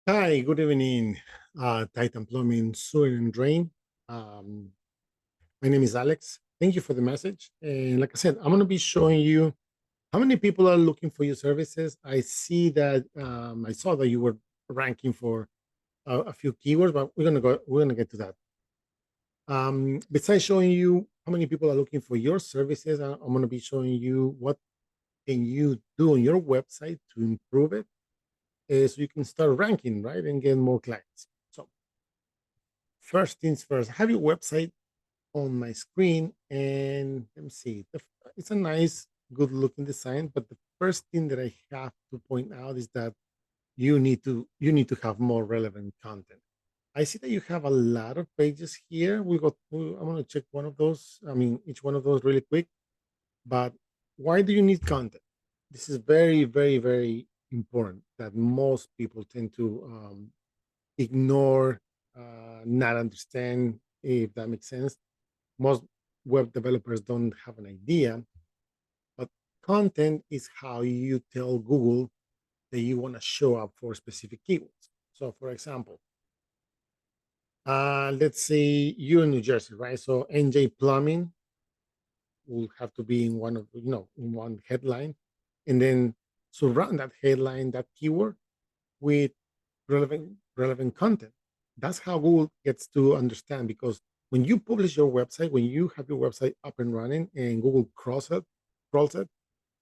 Hi, good evening, Titan Plumbing, Sewer and Drain. Um, my name is Alex. Thank you for the message. And like I said, I'm going to be showing you how many people are looking for your services. I see that I saw that you were ranking for a few keywords, but we're gonna get to that. Besides showing you how many people are looking for your services, I'm going to be showing you what can you do on your website to improve it, so you can start ranking, right, and get more clients. So first things first, I have your website on my screen, and let me see. It's a nice, good looking design, but the first thing that I have to point out is that you need to have more relevant content. I see that you have a lot of pages here. I'm gonna check one of those. I mean, each one of those really quick. But why do you need content? This is very, very, very important that most people tend to ignore, not understand, if that makes sense. Most web developers don't have an idea, but content is how you tell Google that you want to show up for specific keywords. So, for example, let's say you're in New Jersey, right? So, NJ Plumbing will have to be in one of, in one headline, and then surround that headline, that keyword, with relevant content. That's how Google gets to understand, because when you publish your website, when you have your website up and running, and Google crawls it,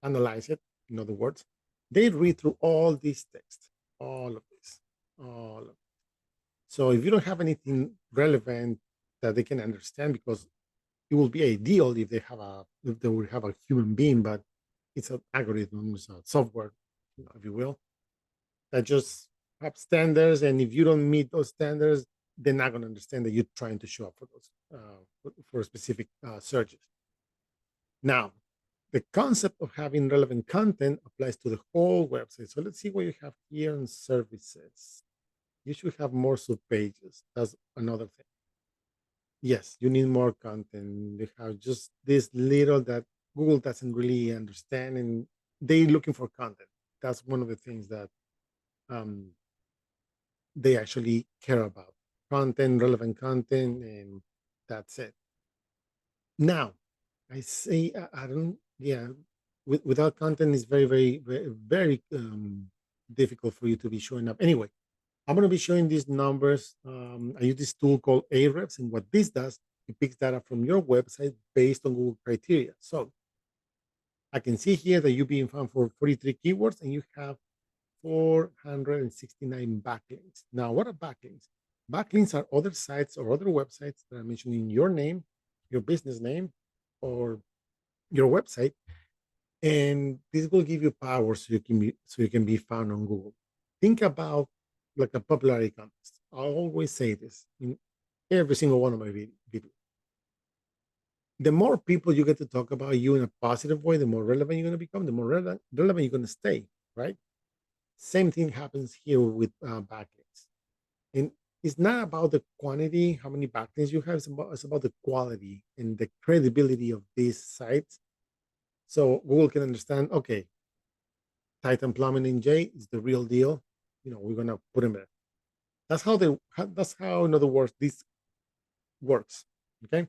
analyze it, in other words, they read through all this text, all of this, all of it. So if you don't have anything relevant that they can understand, because it will be ideal if they would have a human being, but it's an algorithm, it's a software, if you will, that just have standards, and if you don't meet those standards, they're not going to understand that you're trying to show up for those, for specific searches. Now, the concept of having relevant content applies to the whole website. So let's see what you have here in services. You should have more subpages. That's another thing. Yes, you need more content. You have just this little that Google doesn't really understand, and they're looking for content. That's one of the things that um, they actually care about: content, relevant content, and that's it. Now, I say I don't, yeah, without content is very, very, very, very difficult for you to be showing up. Anyway, I'm going to be showing these numbers. I use this tool called Ahrefs, and what this does, it picks data from your website based on Google criteria. So I can see here that you're being found for 43 keywords, and you have 469 backlinks. Now, what are backlinks? Backlinks are other sites or other websites that are mentioning your name, your business name, or your website, and this will give you power, so you can be found on Google. Think about like a popularity contest. I always say this in every single one of my videos. The more people you get to talk about you in a positive way, the more relevant you're going to become. The more relevant you're going to stay, right? Same thing happens here with backlinks. And it's not about the quantity, how many backlinks you have. It's about the quality and the credibility of these sites. So Google can understand, okay, Titan Plumbing in J is the real deal. We're gonna put him there. That's how, in other words, this works. Okay.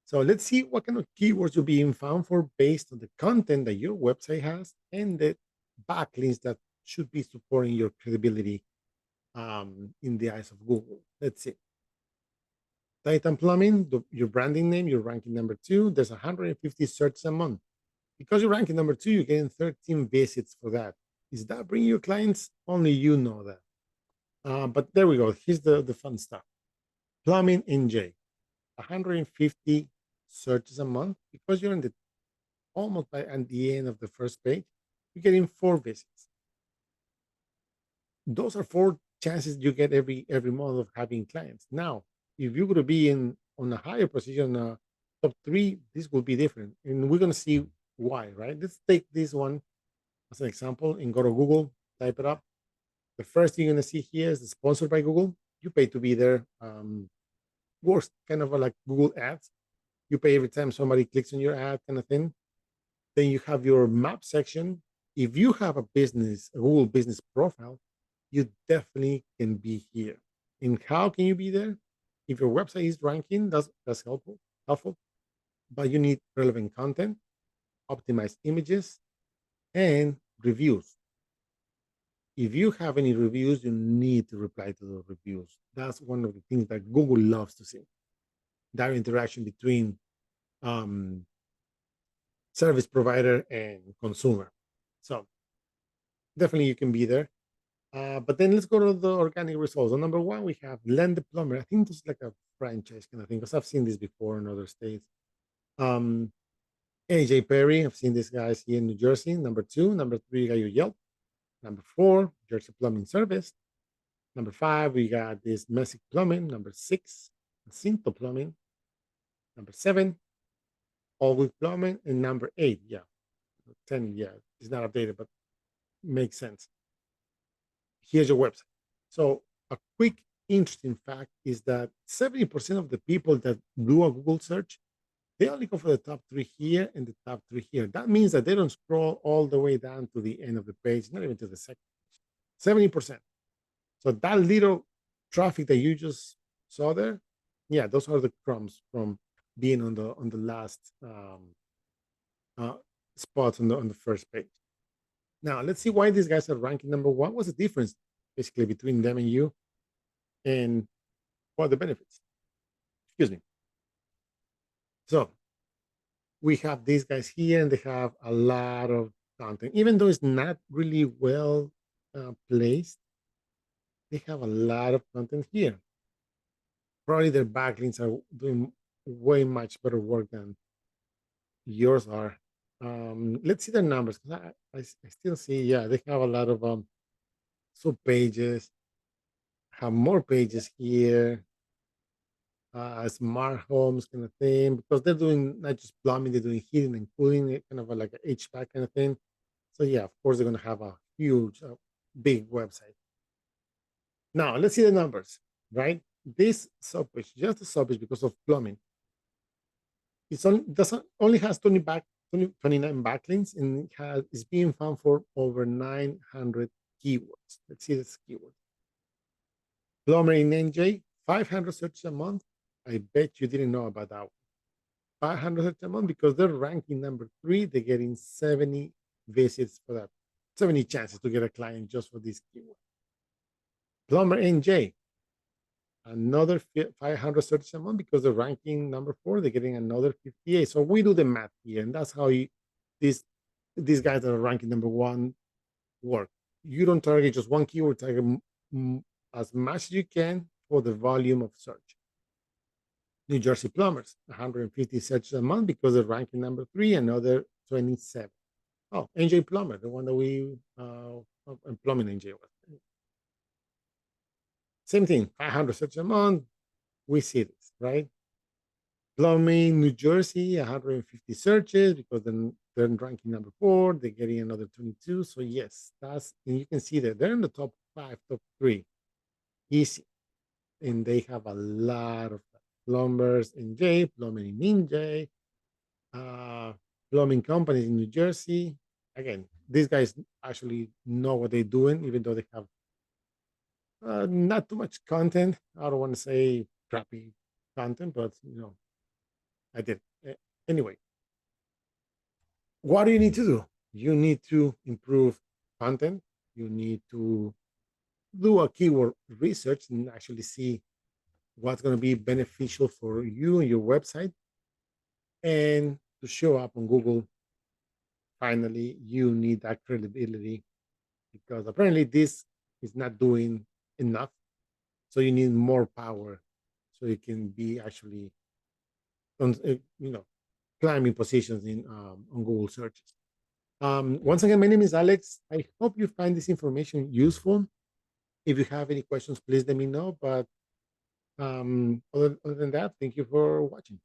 So let's see what kind of keywords you're being found for based on the content that your website has and the backlinks that should be supporting your credibility, in the eyes of Google. Let's see. Titan Plumbing, your branding name, you're ranking number 2. There's 150 searches a month. Because you're ranking number 2, you're getting 13 visits for that. Is that bringing you clients? Only you know that. But there we go. Here's the fun stuff. Plumbing NJ, 150 searches a month. Because you're in the almost by at the end of the first page, you're getting 4 visits. Those are 4 chances you get every month of having clients. Now, if you're going to be in on a higher position, top 3, this will be different, and we're going to see why. Right? Let's take this one as an example and go to Google, type it up. The first thing you're going to see here is sponsored by Google. You pay to be there. Works kind of like Google Ads. You pay every time somebody clicks on your ad, kind of thing. Then you have your map section. If you have a Google business profile, you definitely can be here. And how can you be there? If your website is ranking, that's helpful. But you need relevant content, optimized images, and reviews. If you have any reviews, you need to reply to those reviews. That's one of the things that Google loves to see. That interaction between um, service provider and consumer. So definitely you can be there. But then let's go to the organic results. So number one, we have Len the Plumber. I think this is like a franchise kind of thing because I've seen this before in other states. Um, AJ Perry, I've seen these guys here in New Jersey. Number two, number three, you got your Yelp. Number four, Jersey Plumbing Service. Number five, we got this Messick Plumbing. Number six, Cinto Plumbing. Number seven, Allwood Plumbing. And number eight, yeah, 10, yeah, it's not updated, but makes sense. Here's your website. So a quick interesting fact is that 70% of the people that do a Google search, they only go for the top three here and the top three here. That means that they don't scroll all the way down to the end of the page, not even to the second. 70%. So that little traffic that you just saw there, yeah, those are the crumbs from being on the last uh, spots on the first page. Now let's see why these guys are ranking number one. What's the difference basically between them and you, and what are the benefits? Excuse me. So we have these guys here, and they have a lot of content, even though it's not really well placed. They have a lot of content here. Probably their backlinks are doing way much better work than yours are. Let's see the numbers. I still see, yeah, they have a lot of sub pages, have more pages here, smart homes kind of thing, because they're doing not just plumbing, they're doing heating and cooling, kind of like a HVAC kind of thing. So yeah, of course they're going to have a huge, big website. Now let's see the numbers, right? This subpage, just a subpage because of plumbing, only has 29 backlinks, and it's being found for over 900 keywords. Let's see this keyword. Plumber in NJ, 500 searches a month. I bet you didn't know about that one. 500 searches a month because they're ranking number three. They're getting 70 visits for that, 70 chances to get a client just for this keyword. Plumber NJ, another 500 searches a month because they're ranking number four. They're getting another 58. So we do the math here, and that's how these guys that are ranking number one work. You don't target just one keyword, target as much as you can for the volume of search. New Jersey Plumbers, 150 searches a month because they're ranking number three, another 27. Oh, NJ Plumber, the one that we plumbing NJ was. Same thing, 500 searches a month. We see this, right? Plumbing New Jersey, 150 searches because then they're ranking number four. They're getting another 22. So yes, and you can see that they're in the top five, top three, easy. And they have a lot of plumbers in J, plumbing in NJ, plumbing companies in New Jersey. Again, these guys actually know what they're doing, even though they have not too much content. I don't want to say crappy content, but I did. Anyway, what do you need to do? You need to improve content. You need to do a keyword research and actually see what's going to be beneficial for you and your website. And to show up on Google, finally, you need that credibility because apparently this is not doing enough. So you need more power so you can be actually, climbing positions on Google searches. Once again, my name is Alex. I hope you find this information useful. If you have any questions, please let me know. But other than that, thank you for watching.